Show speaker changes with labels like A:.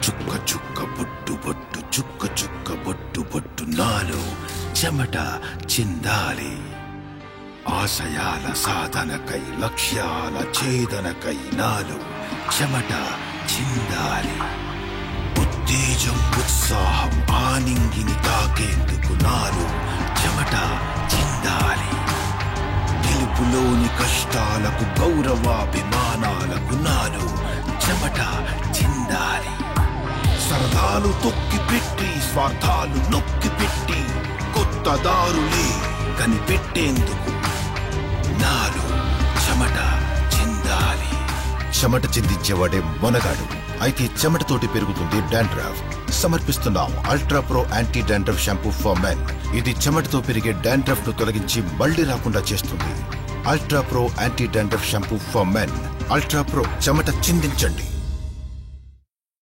A: చుక్క చుక్క బొట్టు బొట్టు చుక్క చుక్క బొట్టు బొట్టు నాలో చెమట చిందాలి. ఆశయాల సాధనకై లక్ష్యాల ఛేదనకై నాలో చెమట చిందాలి. ఉత్తేజం ఉత్సాహం ఆనింగిని తాకేందుకు నాలో చెమట చిందాలి. గెలుపులోని కష్టాలకు గౌరవాభిమానాలకు నాలో చెమట చిందాలి. సరదాలు తొక్కి పెట్టి స్వార్థాలు నొక్కి పెట్టి కొత్త దారులే కనిపెట్టేందుకు నాలో చెమట చిందాలి. చెమట చిందించేవాడే మొనగాడు. అయితే చెమటతోటి పెరుగుతుంది డాండ్రఫ్. సమర్పిస్తున్నాం ultra pro anti dandruff shampoo for men. ఇది చెమటతో పెరిగే డాండ్రఫ్ ను తొలగించి మళ్లీ రాకుండా చేస్తుంది. Ultra pro anti dandruff shampoo for men. Ultra pro చెమట చిందించండి.